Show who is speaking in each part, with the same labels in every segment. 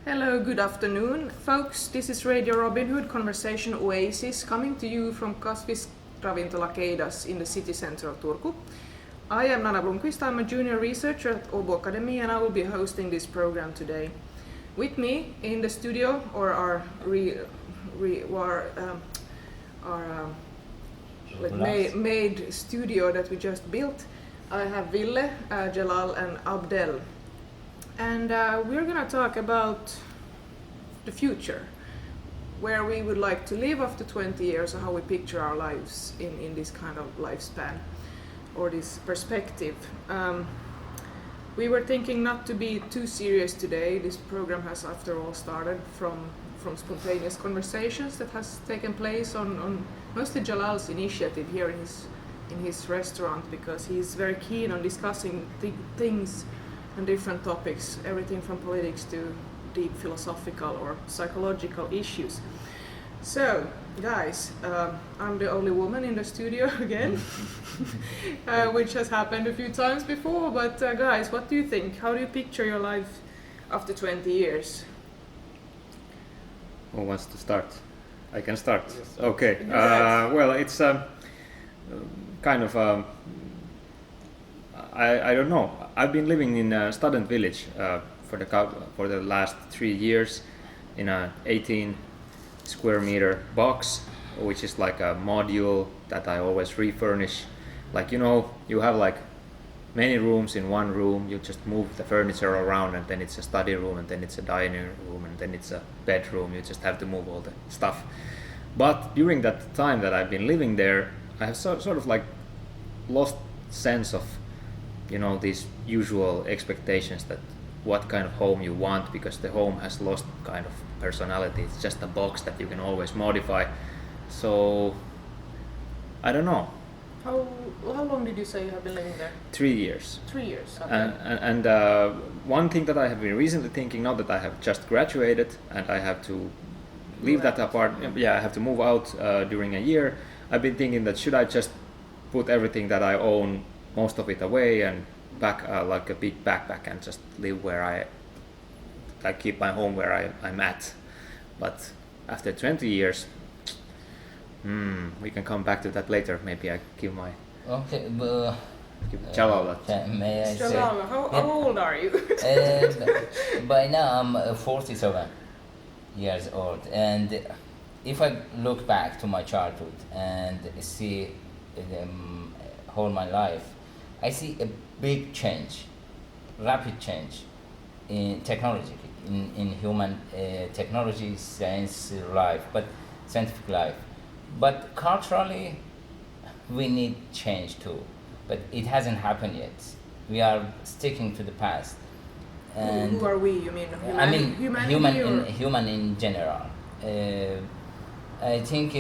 Speaker 1: Hello, good afternoon, folks. This is Radio Robin Hood Conversation Oasis coming to you from Kasviskeidas in the city center of Turku. I am Nana Blomqvist. I'm a junior researcher at Åbo Academy and I will be hosting this program today. With me in the studio, or our made studio that we just built, I have Ville, Jalal and Abdel. And we're going to talk about the future, where we would like to live after 20 years, or how we picture our lives in this kind of lifespan, or this perspective. We were thinking not to be too serious today. This program has, after all, started from spontaneous conversations that has taken place on mostly Jalal's initiative here in his restaurant, because he's very keen on discussing things and different topics, everything from politics to deep philosophical or psychological issues. So, guys, I'm the only woman in the studio again, which has happened a few times before, but guys, what do you think? How do you picture your life after 20 years?
Speaker 2: Who wants to start? I can start.
Speaker 1: Yes.
Speaker 2: Okay. Well, it's kind of I don't know. I've been living in a student village for the last 3 years in a 18 square meter box, which is like a module that I always refurnish. Like, you know, you have like many rooms in one room. You just move the furniture around, and then it's a study room, and then it's a dining room, and then it's a bedroom. You just have to move all the stuff. But during that time that I've been living there, I have sort of like lost sense of, you know, these usual expectations that what kind of home you want, because the home has lost kind of personality. It's just a box that you can always modify. So I don't know.
Speaker 1: How long did you say you have been living there?
Speaker 2: 3 years.
Speaker 1: 3 years. Okay.
Speaker 2: And one thing that I have been recently thinking, now that I have just graduated and I have to leave that apartment, I have to move out during a year. I've been thinking that should I just put everything that I own, most of it away, and back like a big backpack, and just live where I keep my home where I'm at. But after 20 years, we can come back to that later. Maybe I give my Jalal.
Speaker 3: May I say?
Speaker 1: Jalal, how old are you?
Speaker 3: By now I'm 47 years old, and if I look back to my childhood and see whole my life, I see a big change, rapid change in technology, in human technology, science life, but scientific life. But culturally, we need change too, but it hasn't happened yet. We are sticking to the past. And
Speaker 1: who are we? You mean
Speaker 3: human in general. I think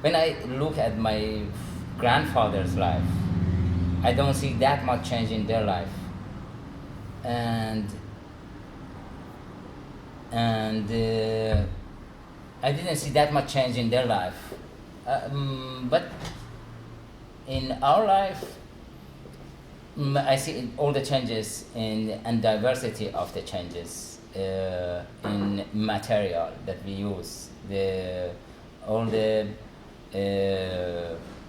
Speaker 3: when I look at my grandfather's life, I don't see that much change in their life, and I didn't see that much change in their life, but in our life, I see all the changes and diversity of the changes in material that we use, all the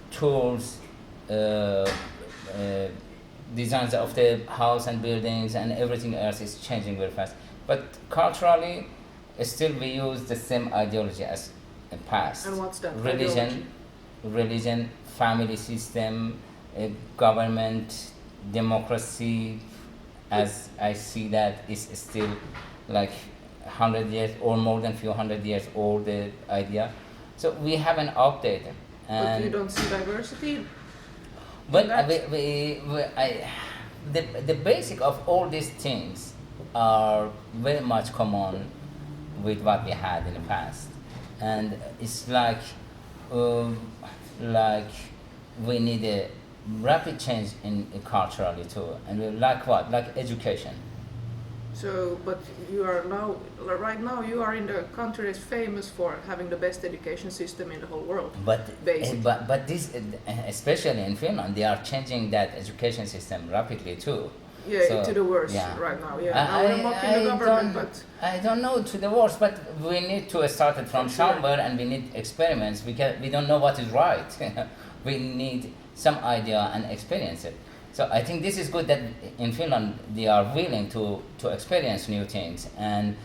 Speaker 3: tools, designs of the house and buildings and everything else is changing very fast. But culturally, still we use the same ideology as in past.
Speaker 1: And what's that?
Speaker 3: Religion, family system, government, democracy. As I see that is still like 100 years or more than few hundred years old, the idea. So we haven't updated.
Speaker 1: But you don't see diversity?
Speaker 3: But the basic of all these things are very much common with what we had in the past, and it's like we need a rapid change in culturally too, and we like what? Like education.
Speaker 1: So, but you are now, right now, you are in the country that's famous for having the best education system in the whole world.
Speaker 3: But this, especially in Finland, they are changing that education system rapidly too.
Speaker 1: to the worst right now. Yeah, now we're mocking the government, but
Speaker 3: I don't know to the worst, but we need to start it from somewhere, and we need experiments because we don't know what is right. We need some idea and experience it. So I think this is good that in Finland they are willing to experience new things and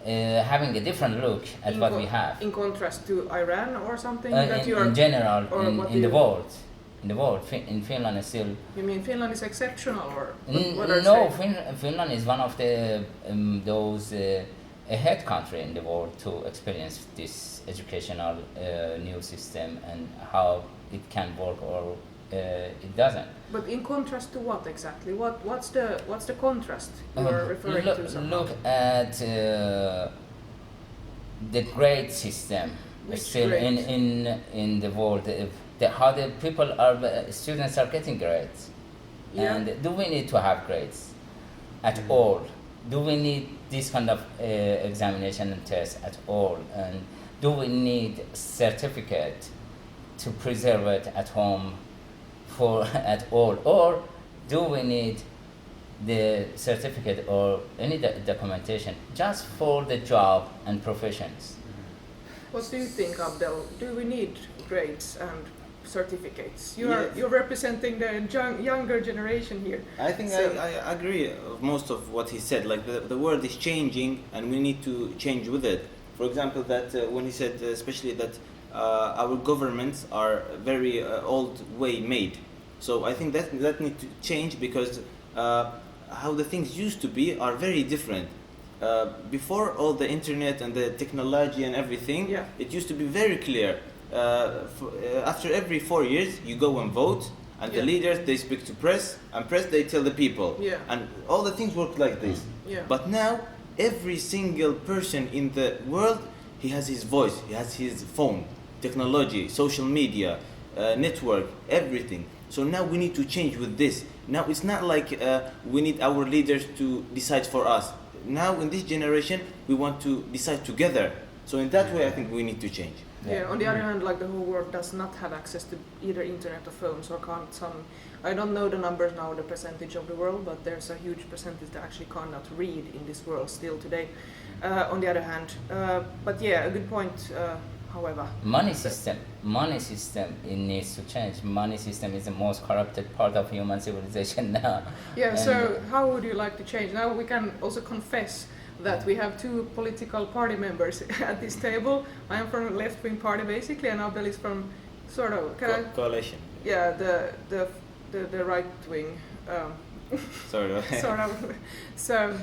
Speaker 3: having a different look at what we have.
Speaker 1: In contrast to Iran or something that you are...
Speaker 3: In general, in the world. In the world, in Finland is still...
Speaker 1: You mean Finland is exceptional, or what
Speaker 3: no, Finland is one of the those ahead country in the world to experience this educational new system and how it can work or it doesn't.
Speaker 1: But in contrast to what exactly? What's the contrast you're referring to? Somehow?
Speaker 3: Look at the grade system.
Speaker 1: Which
Speaker 3: still
Speaker 1: grade?
Speaker 3: in the world. How the students are getting grades, and do we need to have grades at all? Do we need this kind of examination and test at all? And do we need certificate to preserve it at home for at all, or do we need the certificate or any documentation just for the job and professions?
Speaker 1: What do you think, Abdel? Do we need grades and certificates? You're representing the younger generation here.
Speaker 4: I think I agree of most of what he said. Like the world is changing and we need to change with it. For example, that when he said especially that our governments are very old way made. So I think that need to change because how the things used to be are very different. Before all the internet and the technology and everything, it used to be very clear. After every 4 years, you go and vote, and the leaders they speak to press, and press they tell the people, and all the things work like this. But now, every single person in the world, he has his voice, he has his phone, technology, social media, network, everything. So now we need to change with this. Now it's not like we need our leaders to decide for us. Now in this generation, we want to decide together. So in that way, I think we need to change.
Speaker 1: Yeah. On the other hand, like the whole world does not have access to either internet or phones, or can't. I don't know the numbers now, the percentage of the world, but there's a huge percentage that actually cannot read in this world still today. On the other hand, but yeah, a good point. However,
Speaker 3: money system it needs to change. Money system is the most corrupted part of human civilization now.
Speaker 1: Yeah. And so how would you like to change? Now we can also confess that we have two political party members at this table. I am from a left-wing party basically, and Abdel is from sort of
Speaker 4: coalition.
Speaker 1: Yeah, the right-wing.
Speaker 4: Sort of.
Speaker 1: So.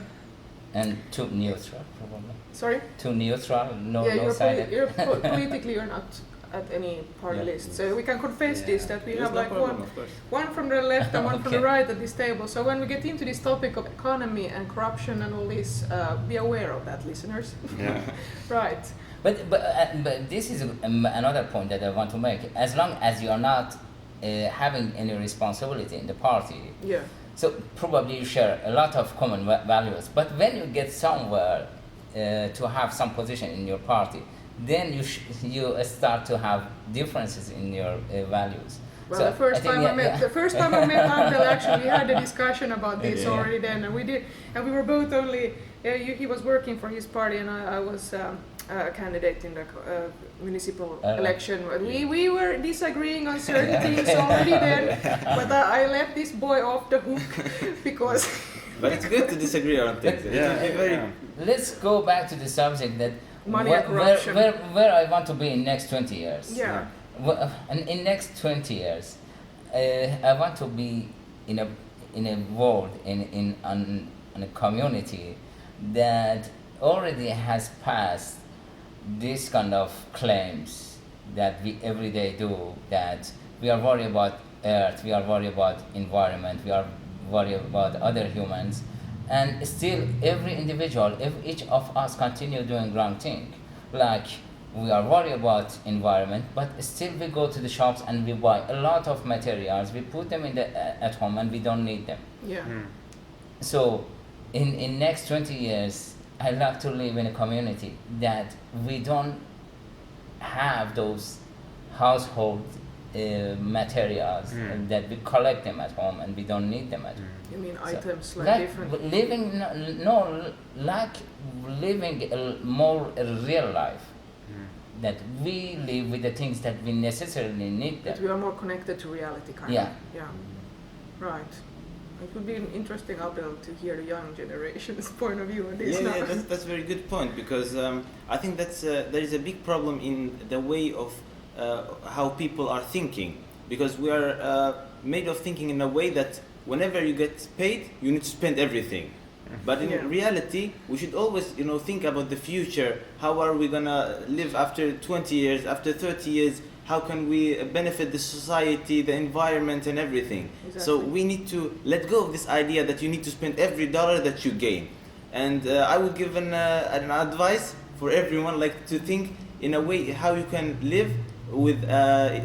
Speaker 3: And too neutral, probably.
Speaker 1: Sorry?
Speaker 3: Too neutral, no
Speaker 1: sided.
Speaker 3: Yeah,
Speaker 1: politically you're not at any party list. So we can confess this, that we have like one from the left and one from the right at this table. So when we get into this topic of economy and corruption and all this, be aware of that, listeners.
Speaker 4: Yeah.
Speaker 1: Right.
Speaker 3: But this is another point that I want to make. As long as you are not having any responsibility in the party, so probably you share a lot of common values. But when you get somewhere to have some position in your party, then you start to have differences in your values.
Speaker 1: Well, so the first time I met Abdel, actually, we had a discussion about this already then, and we were both only. He was working for his party, and I was a candidate in the municipal election. We were disagreeing on certain things already then, but I let this boy off the hook because.
Speaker 4: But it's good to disagree on things.
Speaker 3: Let's go back to the subject that
Speaker 1: money and corruption.
Speaker 3: Where I want to be in next 20 years.
Speaker 1: Yeah.
Speaker 3: And in next 20 years, I want to be in a world, in a community that already has passed this kind of claims that we every day do, that we are worried about earth, we are worried about environment, we are worried about other humans, and still every individual, if each of us continue doing wrong thing, like we are worried about environment, but still we go to the shops and we buy a lot of materials, we put them at home and we don't need them.
Speaker 1: Yeah.
Speaker 3: So in next 20 years, I like to live in a community that we don't have those household materials that we collect them at home and we don't need them at home.
Speaker 1: You mean
Speaker 3: So,
Speaker 1: items like
Speaker 3: like
Speaker 1: different?
Speaker 3: living a more real life. That we live with the things that we necessarily need them.
Speaker 1: That we are more connected to reality, kind
Speaker 3: Yeah.
Speaker 1: of. Yeah. Right. It would be an interesting update to hear the young generation's point of view on this.
Speaker 4: Yeah,
Speaker 1: now.
Speaker 4: yeah, that's a very good point, because I think that's there is a big problem in the way of how people are thinking, because we are made of thinking in a way that whenever you get paid, you need to spend everything. But in
Speaker 1: Yeah.
Speaker 4: reality, we should always, think about the future. How are we gonna live after 20 years, after 30 years? How can we benefit the society, the environment, and everything? So
Speaker 1: Exactly.
Speaker 4: we need to let go of this idea that you need to spend every dollar that you gain. And I would give an advice for everyone, like to think in a way how you can live with.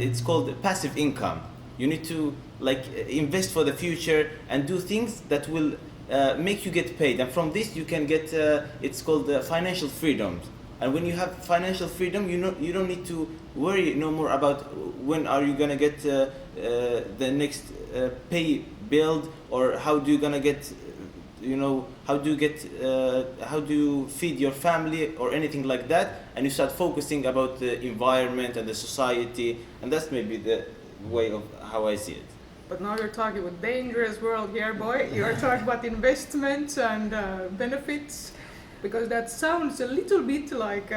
Speaker 4: It's called passive income. You need to invest for the future and do things that will make you get paid, and from this you can get it's called financial freedom. And when you have financial freedom, you don't need to worry no more about when are you gonna get the next pay billed, or how do you gonna get how do you feed your family or anything like that, and you start focusing about the environment and the society, and that's maybe the way of how I see it.
Speaker 1: But now you're talking with dangerous world here, boy. You're talking about investments and benefits, because that sounds a little bit like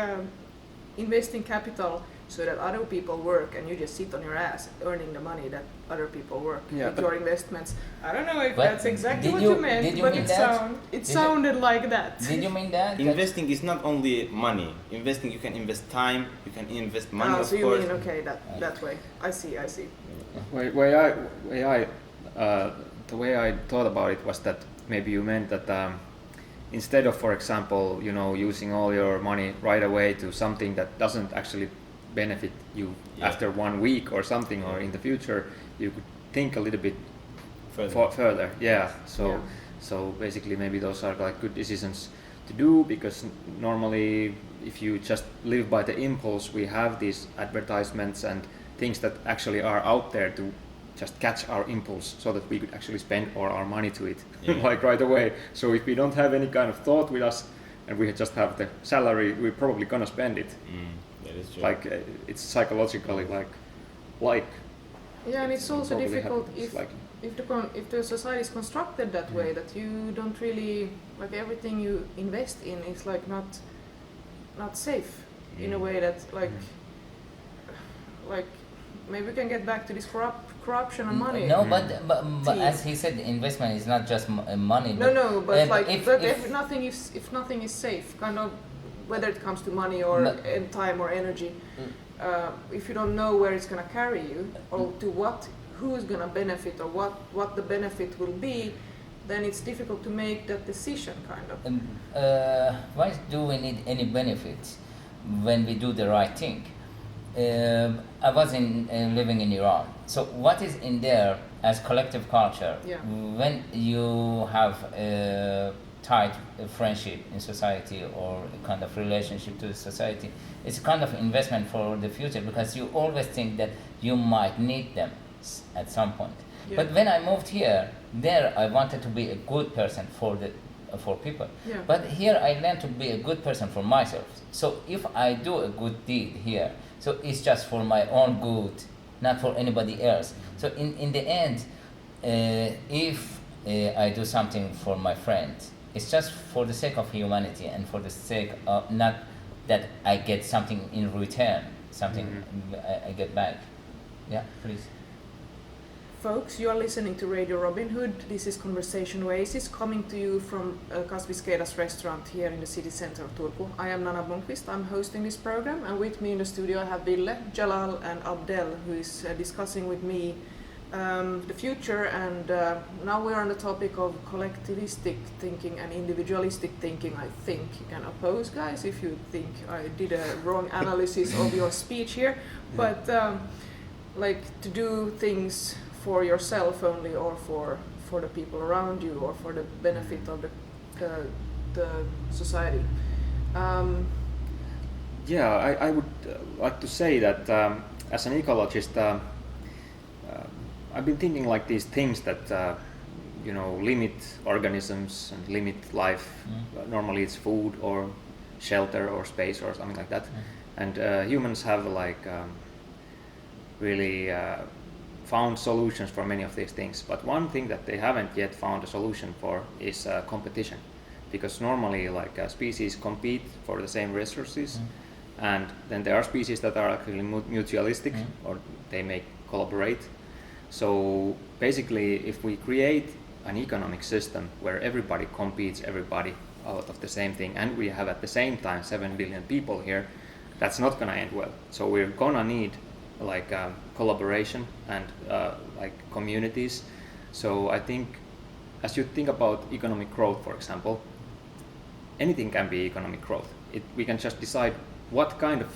Speaker 1: investing capital so that other people work and you just sit on your ass earning the money that other people work
Speaker 2: Yeah,
Speaker 1: with
Speaker 2: but-
Speaker 1: your investments. I don't know if
Speaker 3: But
Speaker 1: that's exactly
Speaker 3: did
Speaker 1: what
Speaker 3: you-
Speaker 1: you meant,
Speaker 3: did you
Speaker 1: but
Speaker 3: mean
Speaker 1: it
Speaker 3: that?
Speaker 1: it
Speaker 3: Did you-
Speaker 1: sounded like that.
Speaker 3: Did you mean that?
Speaker 4: Investing is not only money. Investing, you can invest time, you can invest money,
Speaker 1: Ah,
Speaker 4: of
Speaker 1: so you
Speaker 4: course.
Speaker 1: mean okay that way? I see.
Speaker 2: The way I thought about it was that maybe you meant that instead of, for example, using all your money right away to something that doesn't actually benefit you after 1 week or something, or in the future, you could think a little bit further. Yeah. So basically, maybe those are like good decisions to do, because normally, if you just live by the impulse, we have these advertisements and things that actually are out there to just catch our impulse, so that we could actually spend all our money to it like right away. So if we don't have any kind of thought with us, and we just have the salary, we're probably gonna spend it.
Speaker 4: That is true.
Speaker 2: Like it's psychologically like.
Speaker 1: Yeah, and it's also
Speaker 2: probably
Speaker 1: difficult
Speaker 2: happens,
Speaker 1: if the society is constructed that way, that you don't really everything you invest in is not safe in a way that maybe we can get back to this corruption and money.
Speaker 3: No, but as he said, investment is not just money.
Speaker 1: No, but if nothing is safe, kind of, whether it comes to money or time or energy, if you don't know where it's gonna carry you, or to who's gonna benefit, or what the benefit will be, then it's difficult to make that decision, kind of.
Speaker 3: Why do we need any benefits when we do the right thing? I was living in Iran. So what is in there as collective culture?
Speaker 1: Yeah.
Speaker 3: When you have a tight friendship in society, or a kind of relationship to the society, it's a kind of investment for the future, because you always think that you might need them at some point.
Speaker 1: Yeah.
Speaker 3: But when I moved here, there I wanted to be a good person for people.
Speaker 1: Yeah.
Speaker 3: But here I learned to be a good person for myself. So if I do a good deed here, so it's just for my own good, not for anybody else. So in the end, if I do something for my friend, it's just for the sake of humanity, and for the sake of not that I get something in return, something I get back. Yeah, please.
Speaker 1: Folks, you are listening to Radio Robin Hood. This is Conversation Oasis, coming to you from Kasviskeidas restaurant here in the city center of Turku. I am Nana Blomqvist, I'm hosting this program, and with me in the studio I have Ville, Jalal and Abdel, who is discussing with me the future, and now we're on the topic of collectivistic thinking and individualistic thinking. I think you can oppose, guys, if you think I did a wrong analysis of your speech here, but to do things for yourself only, or for the people around you, or for the benefit of the society.
Speaker 2: I would like to say that as an ecologist, I've been thinking like these things that limit organisms and limit life. Normally it's food or shelter or space or something like that. And humans have really found solutions for many of these things. But one thing that they haven't yet found a solution for is competition. Because normally species compete for the same resources, and then there are species that are actually mutualistic, or they may collaborate. So basically, if we create an economic system where everybody competes everybody out of the same thing, and we have at the same time 7 billion people here, that's not gonna end well. So we're gonna need collaboration and communities. So I think, as you think about economic growth, for example, anything can be economic growth. We can just decide what kind of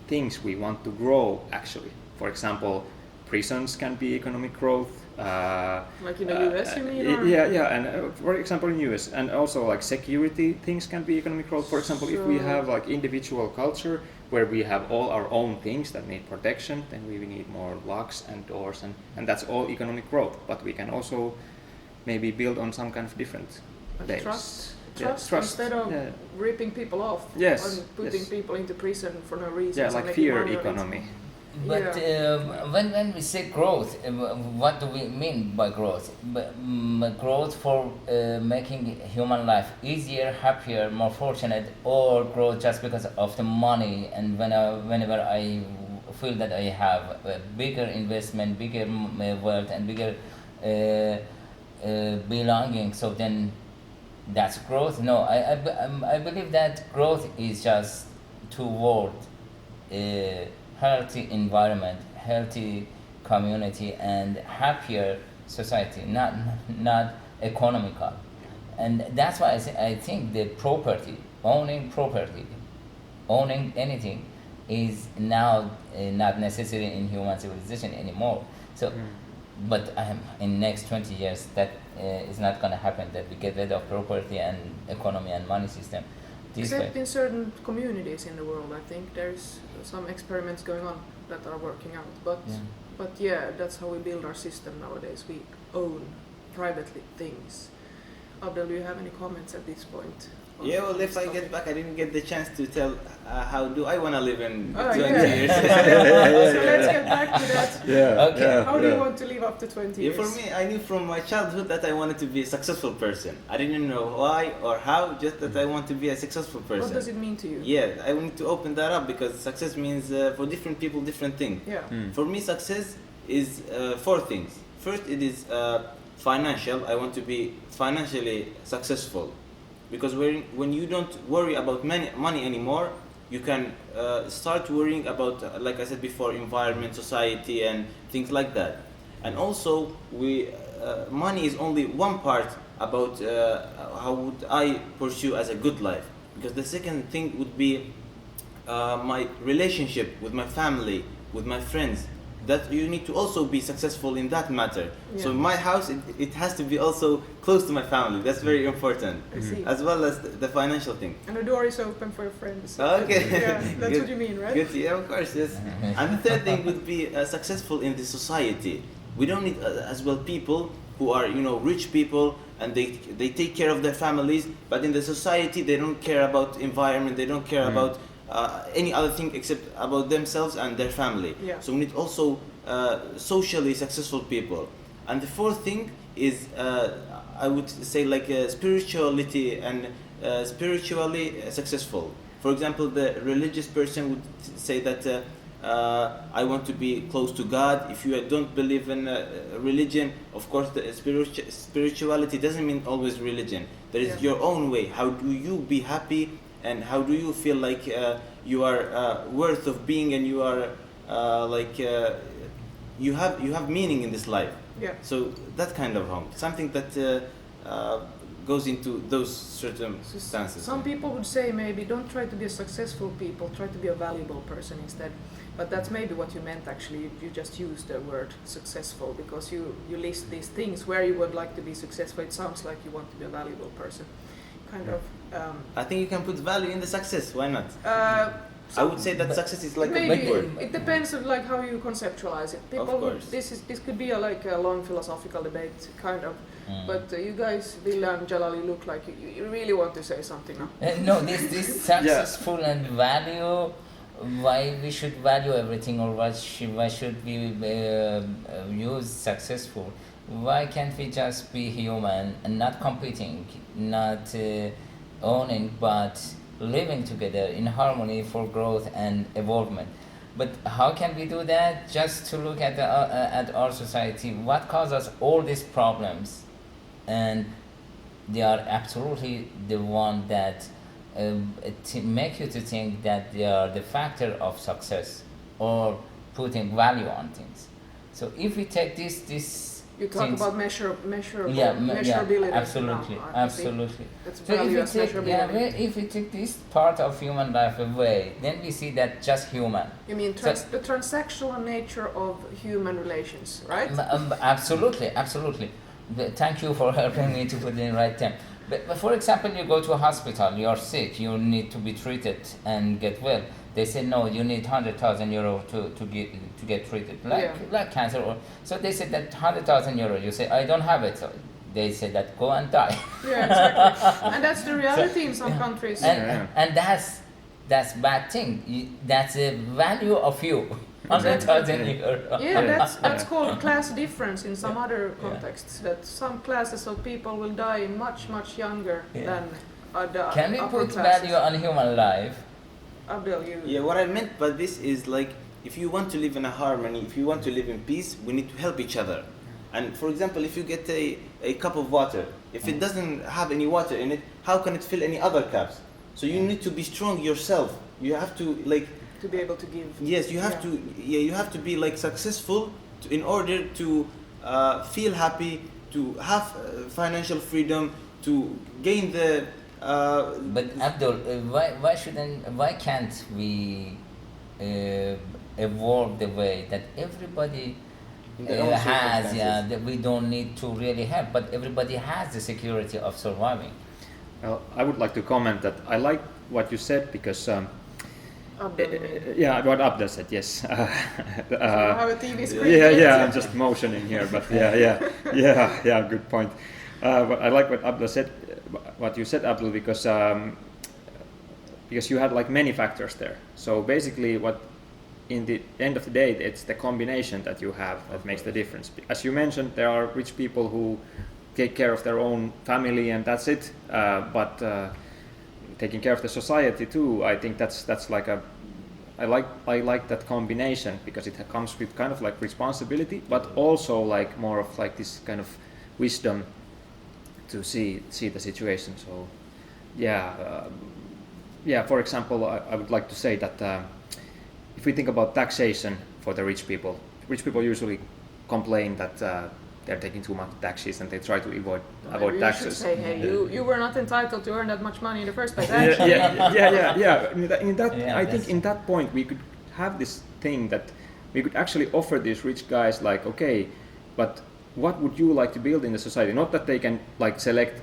Speaker 2: things we want to grow actually. For example, prisons can be economic growth.
Speaker 1: Like in the US, you mean?
Speaker 2: And for example in US, and also security things can be economic growth. For example, if we have individual culture where we have all our own things that need protection, then we need more locks and doors, and that's all economic growth. But we can also maybe build on some kind of different base.
Speaker 1: Trust instead of ripping people off and putting people into prison for no reason.
Speaker 2: Yeah, like fear economy.
Speaker 3: But when we say growth, what do we mean by growth? Growth for making human life easier, happier, more fortunate, or growth just because of the money, and whenever I feel that I have a bigger investment, bigger wealth, and bigger belonging, so then that's growth? No, I believe that growth is just toward a healthy environment, healthy community, and happier society, not economical. And that's why I think the owning anything is now not necessary in human civilization anymore. So, but in next 20 years, that is not going to happen, that we get rid of property and economy and money system.
Speaker 1: Except in certain communities in the world, I think there's some experiments going on that are working out. But that's how we build our system nowadays. We own privately things. Abdel, do you have any comments at this point?
Speaker 4: Yeah, well, if I get back, I didn't get the chance to tell how do I want to live in 20
Speaker 1: yeah.
Speaker 4: years.
Speaker 1: So let's get back to that.
Speaker 2: Yeah.
Speaker 3: Okay.
Speaker 1: How do you want to live up to 20 years?
Speaker 4: For me, I knew from my childhood that I wanted to be a successful person. I didn't know why or how, just that I want to be a successful person.
Speaker 1: What does it mean to you?
Speaker 4: Yeah, I want to open that up because success means for different people different thing.
Speaker 1: Yeah.
Speaker 4: For me, success is 4 things. First, it is financial. I want to be financially successful. Because when you don't worry about money anymore, you can start worrying about, like I said before, environment, society, and things like that. And also, money is only one part about how would I pursue as a good life. Because the second thing would be my relationship with my family, with my friends. That you need to also be successful in that matter. Yeah. So my house, it has to be also close to my family. That's very important.
Speaker 1: I see.
Speaker 4: As well as the financial thing.
Speaker 1: And the door is open for your friends.
Speaker 4: Okay.
Speaker 1: Yeah, that's
Speaker 4: Good.
Speaker 1: what you mean, right?
Speaker 4: Good. Yeah, of course, yes. And the third thing would be successful in the society. We don't need as well people who are, rich people and they take care of their families, but in the society they don't care about environment, they don't care about any other thing except about themselves and their family.
Speaker 1: Yeah.
Speaker 4: So we need also socially successful people. And the fourth thing is, I would say, spirituality and spiritually successful. For example, the religious person would say that I want to be close to God. If you don't believe in religion, of course, the spirituality doesn't mean always religion. There is your own way. How do you be happy? And how do you feel like you are worth of being, and you are you have meaning in this life?
Speaker 1: Yeah.
Speaker 4: So that kind of home, something that goes into those circumstances.
Speaker 1: Some people would say maybe don't try to be a successful people, try to be a valuable person instead. But that's maybe what you meant actually. You just used the word successful because you list these things where you would like to be successful. It sounds like you want to be a valuable person. Kind of.
Speaker 4: I think you can put value in the success. Why not? I would say that success is like a
Speaker 1: Maybe
Speaker 4: big word.
Speaker 1: it depends on like how you conceptualize it. People,
Speaker 4: course.
Speaker 1: this could be like a long philosophical debate, kind of. But you guys, Ville and Jalal, you look like you really want to say something now.
Speaker 3: No, this successful and value, why we should value everything, or why should we use successful? Why can't we just be human and not competing, not owning, but living together in harmony for growth and evolvement? But how can we do that? Just to look at our society, what causes all these problems, and they are absolutely the one that make you to think that they are the factor of success or putting value on things. So if we take this
Speaker 1: You talk
Speaker 3: things,
Speaker 1: about measurability.
Speaker 3: absolutely,
Speaker 1: now,
Speaker 3: absolutely.
Speaker 1: That's
Speaker 3: So
Speaker 1: value
Speaker 3: if
Speaker 1: as
Speaker 3: we take,
Speaker 1: measurability.
Speaker 3: if we take this part of human life away, then we see that just human.
Speaker 1: You mean
Speaker 3: So-
Speaker 1: the transactional nature of human relations, right?
Speaker 3: Absolutely. Thank you for helping me to put it in the right term. But for example, you go to a hospital, you're sick, you need to be treated and get well. They say no, you need 100,000 euro to get treated, like cancer. So they say that 100,000 euro. You say I don't have it. So they say that go and die.
Speaker 1: Yeah, exactly. And that's the reality in some countries.
Speaker 3: And that's bad thing. That's the value of you. 100,000 euro.
Speaker 1: Yeah, that's called class difference in some other contexts. That some classes of people will die much younger than the
Speaker 3: Can we
Speaker 1: upper
Speaker 3: put
Speaker 1: classes.
Speaker 3: value on human life?
Speaker 1: Abdel, you.
Speaker 4: Yeah, what I meant by this is like, if you want to live in a harmony, if you want to live in peace, we need to help each other. And for example, if you get a cup of water, if it doesn't have any water in it, how can it fill any other cups? So you need to be strong yourself. You have to like
Speaker 1: To be able to give.
Speaker 4: Yes, you have to. Yeah, you have to be like successful in order to feel happy, to have financial freedom, to gain the.
Speaker 3: But Abdul, why can't we evolve the way that everybody has? Yeah, that we don't need to really help, but everybody has the security of surviving.
Speaker 2: Well, I would like to comment that I like what you said because.
Speaker 1: Abdel.
Speaker 2: Yeah, what Abdel said, yes.
Speaker 1: So you have a TV screen.
Speaker 2: Yeah, I'm just motioning here, but yeah, good point. But I like what Abdel said, what you said, Abdel, because you had like many factors there. So basically, what in the end of the day, it's the combination that you have that makes the difference. As you mentioned, there are rich people who take care of their own family and that's it. But taking care of the society too, I think that's like a. I like that combination because it comes with kind of like responsibility, but also like more of like this kind of wisdom to see the situation. So, For example, I would like to say that if we think about taxation for the rich people usually complain that they're taking too much taxes and they try to avoid
Speaker 1: You
Speaker 2: taxes.
Speaker 1: should say, hey, you were not entitled to earn that much money in the first place.
Speaker 2: I think in that point we could have this thing that we could actually offer these rich guys like, okay, but what would you like to build in the society? Not that they can like select,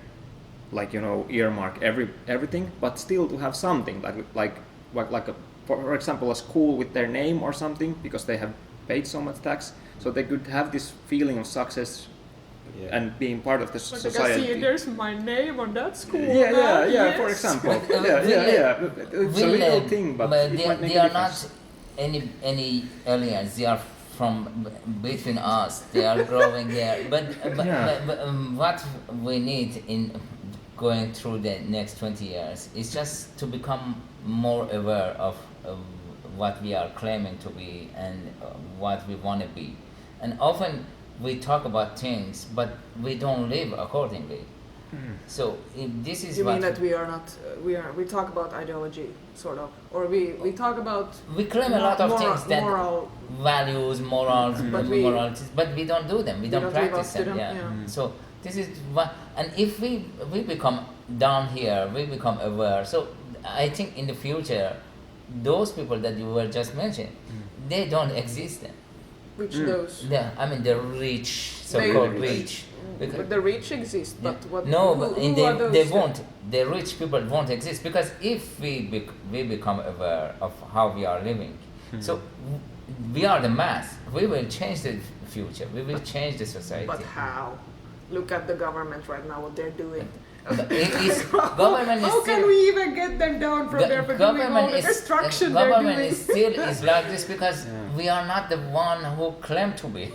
Speaker 2: like earmark everything, but still to have something for example a school with their name or something because they have paid so much tax. So they could have this feeling of success and being part of the
Speaker 1: Like
Speaker 2: society.
Speaker 1: see, there's my name on that school.
Speaker 2: Yeah. For example, it's a little thing, but
Speaker 3: they are not any aliens. They are from between us. They are growing there. But what we need in going through the next 20 years is just to become more aware of what we are claiming to be and what we want to be. And often we talk about things, but we don't live accordingly. So this is
Speaker 1: You
Speaker 3: what
Speaker 1: mean that we are not? We talk about ideology, sort of, or we talk about.
Speaker 3: we claim a lot of things that
Speaker 1: moral,
Speaker 3: values, morals, moralities, but we don't do them. We don't
Speaker 1: don't live
Speaker 3: practice
Speaker 1: up to
Speaker 3: them.
Speaker 1: them,
Speaker 3: Yeah.
Speaker 1: yeah.
Speaker 3: So this is what, and if we become down here, we become aware. So I think in the future, those people that you were just mentioning, they don't exist then.
Speaker 1: Which those?
Speaker 3: Yeah, I mean the rich, so-called rich.
Speaker 1: But the rich exist, but what?
Speaker 3: No,
Speaker 1: who
Speaker 3: but
Speaker 1: are those
Speaker 3: they
Speaker 1: then?
Speaker 3: won't. The rich people won't exist because if we become aware of how we are living, so we are the mass. We will change the future. We will change the society.
Speaker 1: But how? Look at the government right now, what they're doing.
Speaker 3: But government is
Speaker 1: How
Speaker 3: still,
Speaker 1: can we even get them down from there for doing all the destruction they're
Speaker 3: government
Speaker 1: doing?
Speaker 3: is still is like this because we are not the one who claim to be.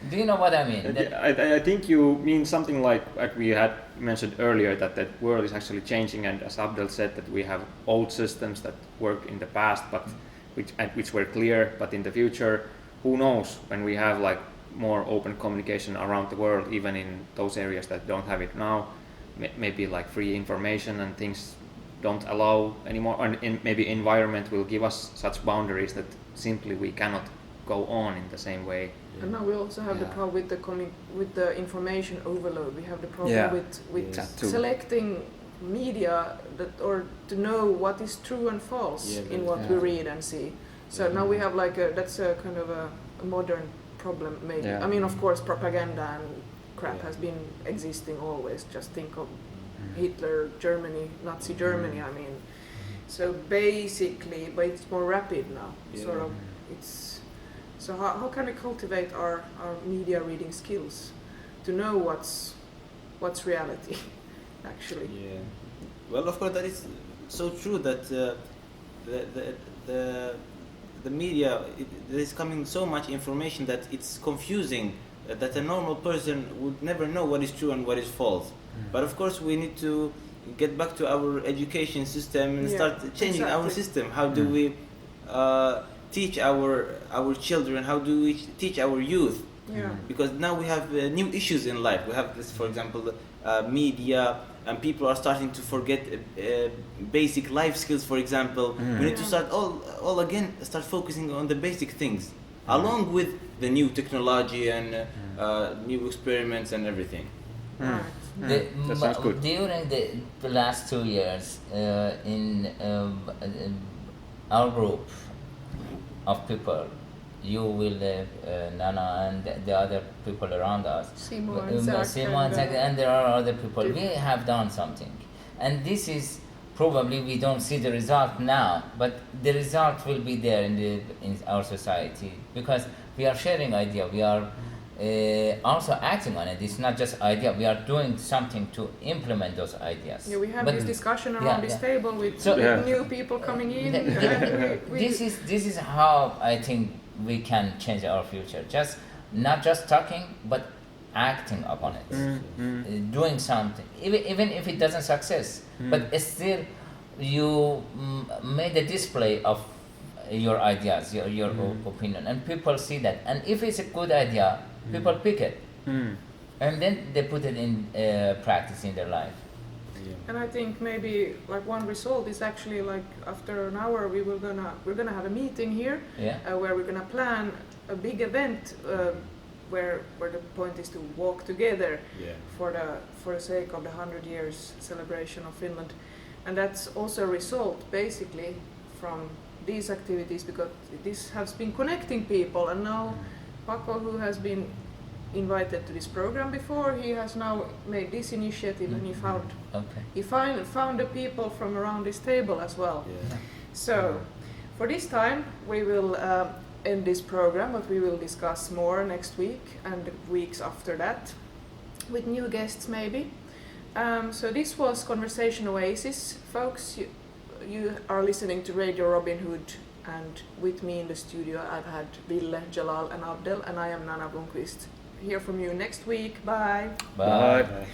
Speaker 3: Do you know what I mean?
Speaker 2: I think you mean something like we had mentioned earlier, that the world is actually changing, and as Abdel said, that we have old systems that worked in the past, but which were clear, but in the future, who knows, when we have like more open communication around the world, even in those areas that don't have it now, maybe like free information and things don't allow anymore, and maybe environment will give us such boundaries that simply we cannot go on in the same way.
Speaker 1: And now we also have the problem with the information overload. We have the problem with selecting media or to know what is true and false in what we read and see. So now we have that's a kind of a modern problem maybe. I mean, of course, propaganda and crap has been existing always. Just think of Hitler, Germany, Nazi Germany. I mean, so basically, but it's more rapid now. Sort of, it's. So how can we cultivate our media reading skills to know what's reality, actually?
Speaker 4: Yeah. Well, of course, that is so true that the media, there is coming so much information that it's confusing, that a normal person would never know what is true and what is false. But of course, we need to get back to our education system and start changing our system. How do we teach our children? How do we teach our youth? Because now we have new issues in life. We have this, for example, media, and people are starting to forget basic life skills. For example, we need to start all again start focusing on the basic things, along with the new technology and new experiments and everything.
Speaker 2: That sounds good.
Speaker 3: During the last 2 years, in our group of people, you will, Nana, and the other people around us,
Speaker 1: Simon,
Speaker 3: and there are other people. We have done something, and this is probably we don't see the result now, but the result will be there in our society because we are sharing idea. We are also acting on it. It's not just idea. We are doing something to implement those ideas.
Speaker 1: Yeah, we have this discussion around this table with new people coming in.
Speaker 3: This is how I think we can change our future. Just not just talking, but acting upon it, doing something, even if it doesn't success. But still, you made a display of your ideas, your opinion, and people see that. And if it's a good idea, people pick it, and then they put it in practice in their life.
Speaker 1: And I think maybe like one result is actually like after an hour we're gonna have a meeting here where we're gonna plan a big event where the point is to walk together for the sake of the 100 years celebration of Finland, and that's also a result basically from these activities because this has been connecting people, and now Paco, who has been invited to this program before, he has now made this initiative and he found the people from around this table as well. So for this time we will end this program, but we will discuss more next week and the weeks after that with new guests maybe. So this was Conversation Oasis, folks. You are listening to Radio Robin Hood, and with me in the studio I've had Ville, Jalal and Abdel, and I am Nana Blomqvist. Hear from you next week. Bye.
Speaker 3: Bye.